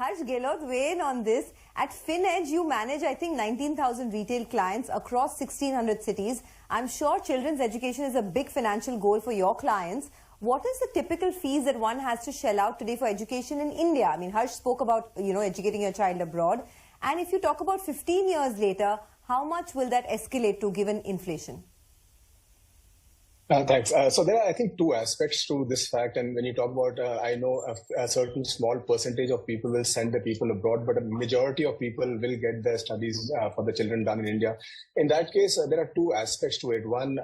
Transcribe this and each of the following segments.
Harsh Gahlaut, weigh in on this. At FinEdge, you manage, I think, 19,000 retail clients across 1,600 cities. I'm sure children's education is a big financial goal for your clients. What is the typical fees that one has to shell out today for education in India? I mean, Harsh spoke about, educating your child abroad. And if you talk about 15 years later, how much will that escalate to given inflation? Thanks. So there are, I think, two aspects to this fact. And when you talk about, I know a certain small percentage of people will send the people abroad, but a majority of people will get their studies for the children done in India. In that case, there are two aspects to it. One,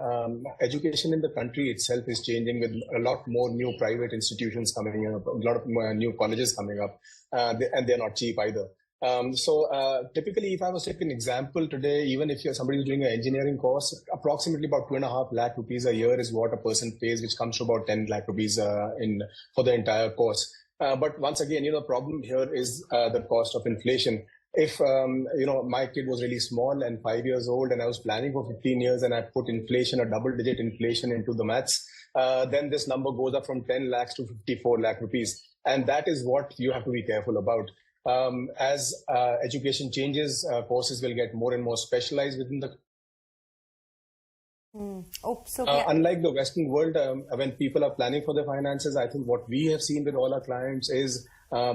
education in the country itself is changing with a lot more new private institutions coming up, a lot of new colleges coming up, and they're not cheap either. Typically, if I was to take an example today, even if somebody is doing an engineering course, approximately about 2.5 lakh rupees a year is what a person pays, which comes to about 10 lakh rupees for the entire course. But once again, the problem here is the cost of inflation. If, my kid was really small and 5 years old and I was planning for 15 years and I put inflation, a double-digit inflation into the maths, then this number goes up from 10 lakhs to 54 lakh rupees. And that is what you have to be careful about. As education changes, courses will get more and more specialized within the unlike the Western world, when people are planning for their finances, I think what we have seen with all our clients is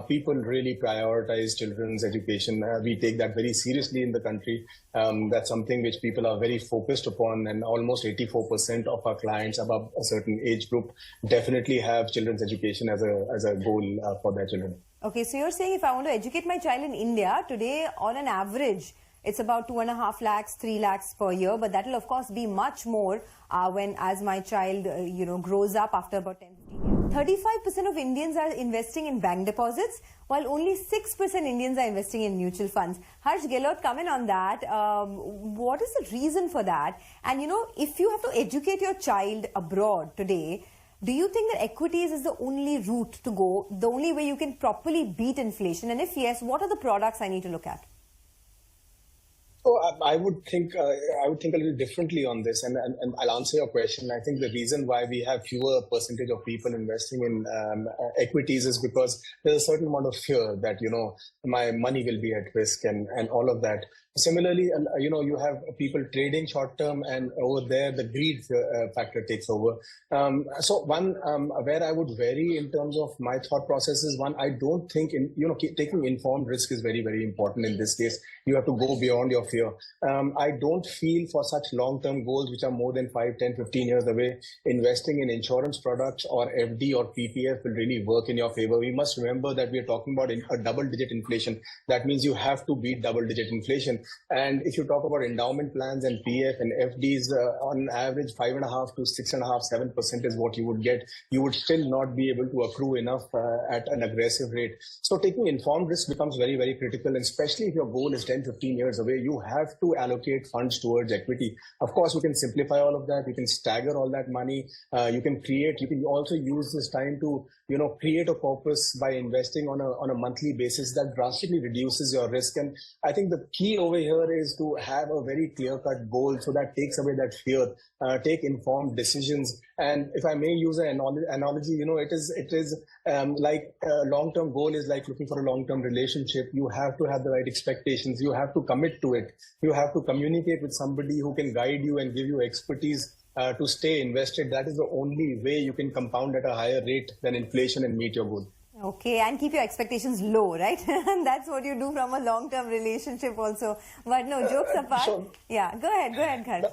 people really prioritize children's education. We take that very seriously in the country. That's something which people are very focused upon, and almost 84% of our clients above a certain age group definitely have children's education as a goal for their children. Okay, so you're saying if I want to educate my child in India, today on an average, it's about 2.5 lakhs, 3 lakhs per year, but that will of course be much more as my child, grows up after about 10, 15 years. 35% of Indians are investing in bank deposits, while only 6% Indians are investing in mutual funds. Harsh Gahlaut, come in on that. What is the reason for that? And if you have to educate your child abroad today, do you think that equities is the only route to go, the only way you can properly beat inflation? And if yes, what are the products I need to look at? So I would think a little differently on this, and I'll answer your question. I think the reason why we have fewer percentage of people investing in equities is because there's a certain amount of fear that my money will be at risk and all of that. Similarly, you have people trading short term, and over there the greed factor takes over. So one where I would vary in terms of my thought process is, one, I don't think taking informed risk is very, very important in this case. You have to go beyond your fear. I don't feel for such long-term goals which are more than 5, 10, 15 years away, investing in insurance products or FD or PPF will really work in your favor. We must remember that we are talking about a double-digit inflation. That means you have to beat double-digit inflation. And if you talk about endowment plans and PF and FDs, on average 5.5 to 6.5, 7% is what you would get. You would still not be able to accrue enough at an aggressive rate. So taking informed risk becomes very, very critical. And especially if your goal is 10, 15 years away, you have to allocate funds towards equity. Of course, you can simplify all of that. You can stagger all that money. You can also use this time to, create a corpus by investing on a monthly basis that drastically reduces your risk. And I think the key over here is to have a very clear-cut goal, so that takes away that fear, take informed decisions. And if I may use an analogy, it is like a long-term goal is like looking for a long-term relationship. You have to have the right expectations. You have to commit to it. You have to communicate with somebody who can guide you and give you expertise to stay invested. That is the only way you can compound at a higher rate than inflation and meet your goal. Okay, and keep your expectations low, right? That's what you do from a long-term relationship also. But no, jokes apart. Yeah, go ahead, Harsh.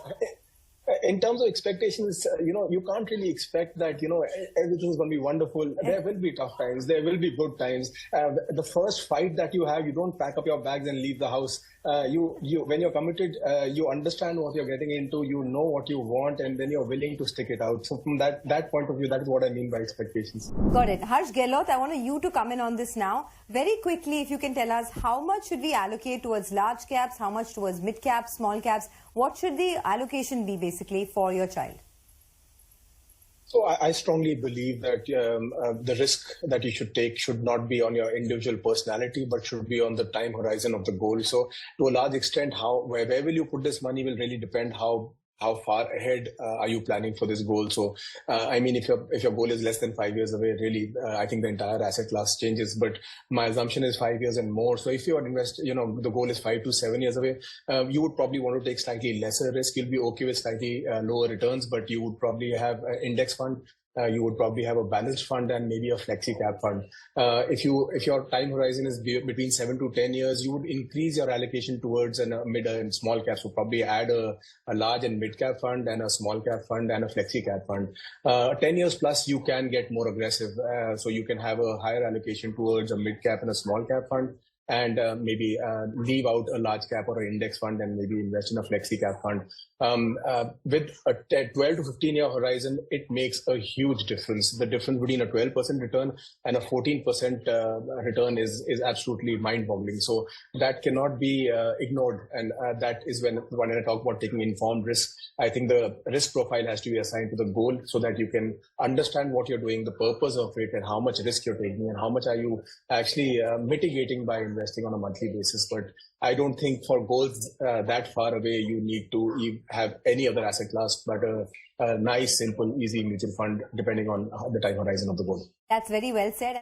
In terms of expectations, you can't really expect that, everything's going to be wonderful. There will be tough times. There will be good times. The first fight that you have, you don't pack up your bags and leave the house. When you're committed, you understand what you're getting into, you know what you want, and then you're willing to stick it out. So from that point of view, that is what I mean by expectations. Got it. Harsh Gahlaut, I want you to come in on this now. Very quickly, if you can tell us how much should we allocate towards large caps, how much towards mid caps, small caps? What should the allocation be basically for your child? So I strongly believe that the risk that you should take should not be on your individual personality, but should be on the time horizon of the goal. So to a large extent, where will you put this money will really depend how how far ahead are you planning for this goal? So, I mean, if your goal is less than 5 years away, really, I think the entire asset class changes. But my assumption is 5 years and more. So, if you are the goal is 5 to 7 years away, you would probably want to take slightly lesser risk. You'll be okay with slightly lower returns, but you would probably have an index fund. You would probably have a balanced fund and maybe a flexi cap fund. If your time horizon is between 7 to 10 years, you would increase your allocation towards a mid and small cap. So probably add a large and mid cap fund and a small cap fund and a flexi cap fund. 10 years plus, you can get more aggressive. So you can have a higher allocation towards a mid cap and a small cap fund, and maybe leave out a large cap or an index fund and maybe invest in a flexi cap fund. With a 12 to 15 year horizon, it makes a huge difference. The difference between a 12% return and a 14% return is absolutely mind boggling. So that cannot be ignored. And that is when I talk about taking informed risk, I think the risk profile has to be assigned to the goal so that you can understand what you're doing, the purpose of it, and how much risk you're taking, and how much are you actually mitigating by investing on a monthly basis. But I don't think for goals that far away, you need to have any other asset class but a nice, simple, easy mutual fund, depending on the time horizon of the goal. That's very well said.